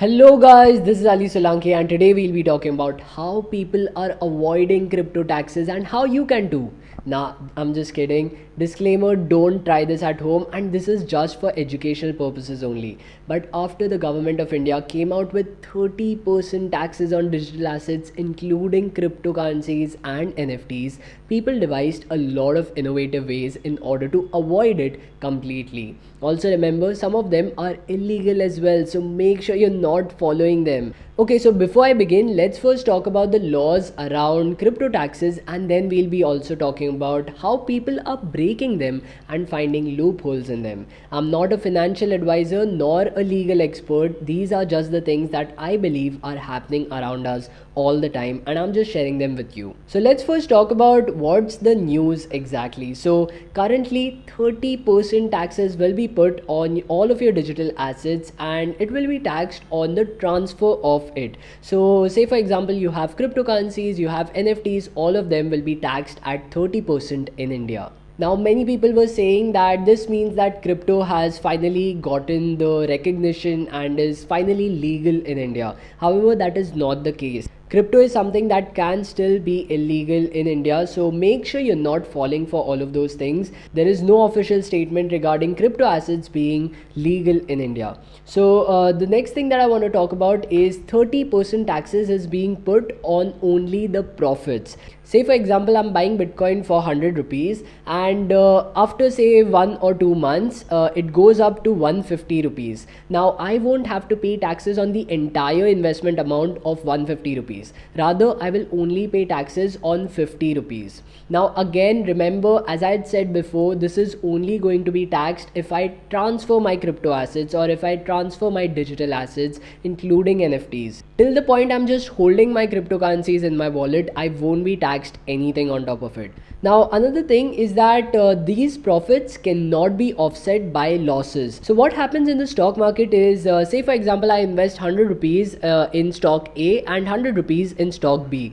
Hello guys, this is Ali Solanki and today we'll be talking about how people are avoiding crypto taxes and how you can too. Nah, I'm just kidding. Disclaimer, don't try this at home and this is just for educational purposes only. But after the government of India came out with 30% taxes on digital assets including cryptocurrencies and NFTs, people devised a lot of innovative ways in order to avoid it completely. Also remember, some of them are illegal as well, so make sure you're not following them. Okay, so before I begin, let's first talk about the laws around crypto taxes and then we'll be also talking about how people are breaking them and finding loopholes in them. I'm not a financial advisor nor a legal expert. These are just the things that I believe are happening around us all the time and I'm just sharing them with you. So let's first talk about what's the news exactly. So currently 30% taxes will be put on all of your digital assets and it will be taxed on the transfer of it. So say for example you have cryptocurrencies, you have NFTs, all of them will be taxed at 30% in India. Now many people were saying that this means that crypto has finally gotten the recognition and is finally legal in India. However, that is not the case. Crypto is something that can still be illegal in India, so make sure you're not falling for all of those things. There is no official statement regarding crypto assets being legal in India. So the next thing that I want to talk about is 30% taxes is being put on only the profits. Say for example, I'm buying Bitcoin for 100 rupees and after say 1 or 2 months, it goes up to 150 rupees. Now I won't have to pay taxes on the entire investment amount of 150 rupees. Rather, I will only pay taxes on 50 rupees. Now again, remember, as I had said before, this is only going to be taxed if I transfer my crypto assets or if I transfer my digital assets, including NFTs. Till the point I'm just holding my cryptocurrencies in my wallet, I won't be taxed anything on top of it. Now another thing is that these profits cannot be offset by losses. So what happens in the stock market is, say for example I invest 100 rupees in stock A and 100 rupees in stock B.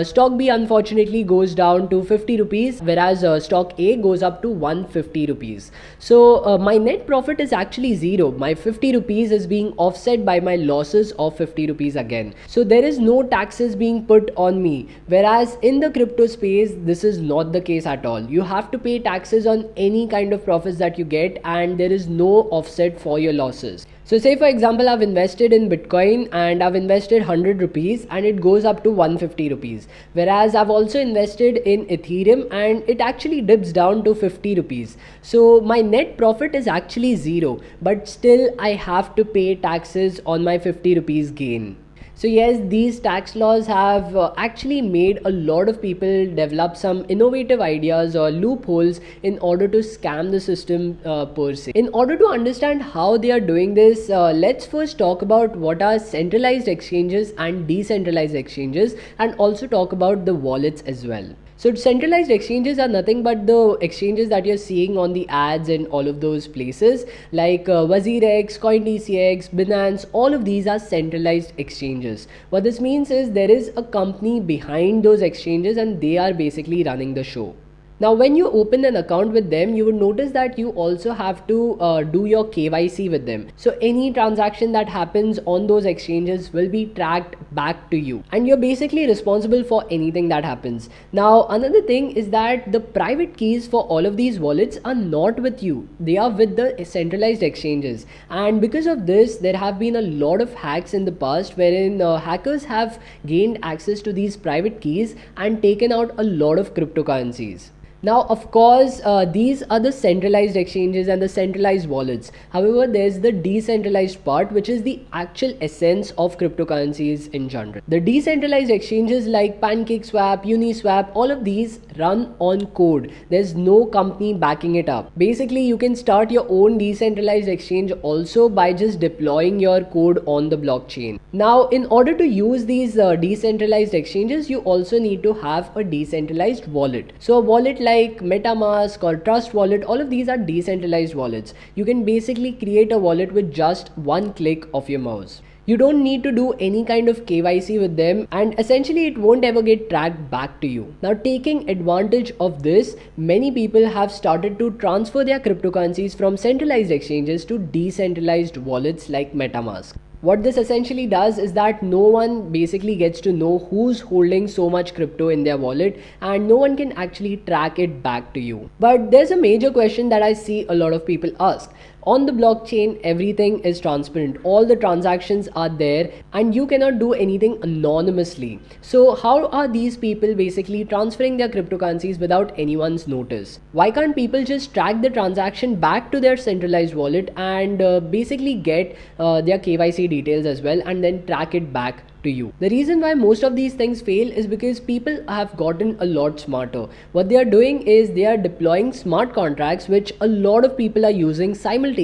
Stock B unfortunately goes down to 50 rupees whereas stock A goes up to 150 rupees. So my net profit is actually zero. My 50 rupees is being offset by my losses of 50 rupees again. So there is no taxes being put on me, whereas in the crypto space this is not the case at all. You have to pay taxes on any kind of profits that you get and there is no offset for your losses. So say for example I've invested in Bitcoin and I've invested 100 rupees and it goes up to 150 rupees, whereas I've also invested in Ethereum and it actually dips down to 50 rupees. So my net profit is actually zero, but still I have to pay taxes on my 50 rupees gain. So yes, these tax laws have actually made a lot of people develop some innovative ideas or loopholes in order to scam the system per se. In order to understand how they are doing this, let's first talk about what are centralized exchanges and decentralized exchanges and also talk about the wallets as well. So centralized exchanges are nothing but the exchanges that you're seeing on the ads in all of those places like WazirX, CoinDCX, Binance, all of these are centralized exchanges. What this means is there is a company behind those exchanges and they are basically running the show. Now when you open an account with them, you would notice that you also have to do your KYC with them. So any transaction that happens on those exchanges will be tracked back to you and you're basically responsible for anything that happens. Now another thing is that the private keys for all of these wallets are not with you. They are with the centralized exchanges, and because of this there have been a lot of hacks in the past wherein hackers have gained access to these private keys and taken out a lot of cryptocurrencies. Now, of course, these are the centralized exchanges and the centralized wallets. However, there's the decentralized part, which is the actual essence of cryptocurrencies in general. The decentralized exchanges like PancakeSwap, Uniswap, all of these run on code. There's no company backing it up. Basically, you can start your own decentralized exchange also by just deploying your code on the blockchain. Now, in order to use these decentralized exchanges, you also need to have a decentralized wallet. So a wallet like MetaMask or Trust Wallet, all of these are decentralized wallets. You can basically create a wallet with just one click of your mouse. You don't need to do any kind of KYC with them and essentially it won't ever get tracked back to you. Now taking advantage of this, many people have started to transfer their cryptocurrencies from centralized exchanges to decentralized wallets like MetaMask. What this essentially does is that no one basically gets to know who's holding so much crypto in their wallet, and no one can actually track it back to you. But there's a major question that I see a lot of people ask. On the blockchain, everything is transparent. All the transactions are there and you cannot do anything anonymously. So how are these people basically transferring their cryptocurrencies without anyone's notice? Why can't people just track the transaction back to their centralized wallet and basically get their KYC details as well and then track it back to you? The reason why most of these things fail is because people have gotten a lot smarter. What they are doing is they are deploying smart contracts which a lot of people are using simultaneously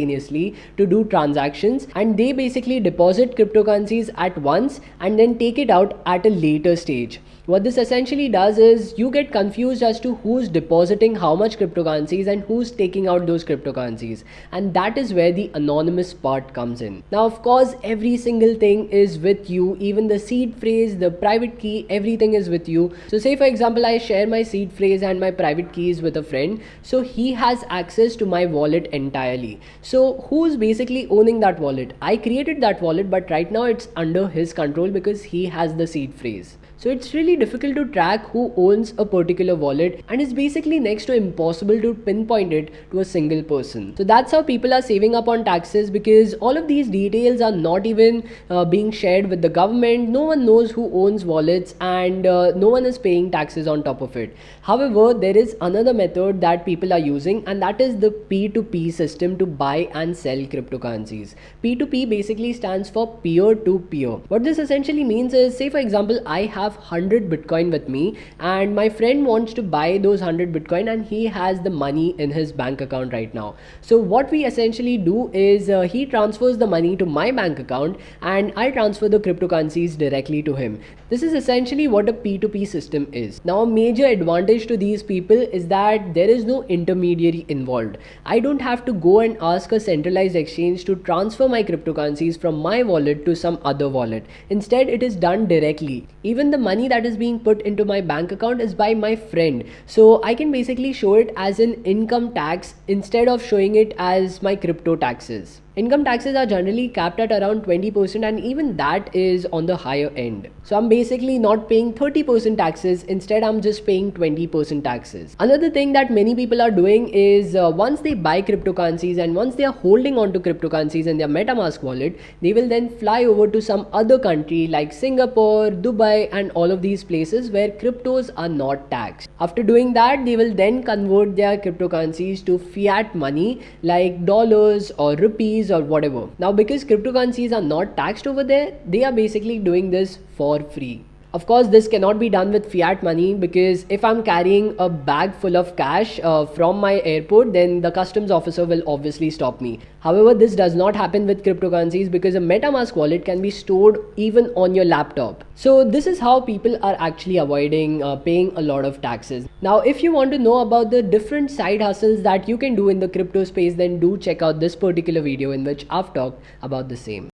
to do transactions, and they basically deposit cryptocurrencies at once and then take it out at a later stage. What this essentially does is you get confused as to who's depositing how much cryptocurrencies and who's taking out those cryptocurrencies, and that is where the anonymous part comes in. Now of course every single thing is with you, even the seed phrase, the private key, everything is with you. So say for example I share my seed phrase and my private keys with a friend, so he has access to my wallet entirely. So who's basically owning that wallet? I created that wallet, but right now it's under his control because he has the seed phrase. So it's really difficult to track who owns a particular wallet, and it's basically next to impossible to pinpoint it to a single person. So that's how people are saving up on taxes, because all of these details are not even being shared with the government. No one knows who owns wallets, and no one is paying taxes on top of it. However, there is another method that people are using, and that is the P2P system to buy and sell cryptocurrencies. P2P basically stands for peer to peer. What this essentially means is, say for example I have 100 Bitcoin with me and my friend wants to buy those 100 Bitcoin and he has the money in his bank account right now. So what we essentially do is he transfers the money to my bank account and I transfer the cryptocurrencies directly to him. This is essentially what a P2P system is. Now a major advantage to these people is that there is no intermediary involved. I don't have to go and ask a centralized exchange to transfer my cryptocurrencies from my wallet to some other wallet. Instead, it is done directly. Even the money that is being put into my bank account is by my friend, so I can basically show it as an income tax instead of showing it as my crypto taxes. Income taxes are generally capped at around 20%, and even that is on the higher end. So I'm basically not paying 30% taxes, instead I'm just paying 20% taxes. Another thing that many people are doing is once they buy cryptocurrencies and once they are holding on to cryptocurrencies in their MetaMask wallet, they will then fly over to some other country like Singapore, Dubai and all of these places where cryptos are not taxed. After doing that, they will then convert their cryptocurrencies to fiat money like dollars or rupees or whatever. Now because cryptocurrencies are not taxed over there, they are basically doing this for free. Of course, this cannot be done with fiat money, because if I'm carrying a bag full of cash from my airport, then the customs officer will obviously stop me. However, this does not happen with cryptocurrencies because a MetaMask wallet can be stored even on your laptop. So this is how people are actually avoiding paying a lot of taxes. Now, if you want to know about the different side hustles that you can do in the crypto space, then do check out this particular video in which I've talked about the same.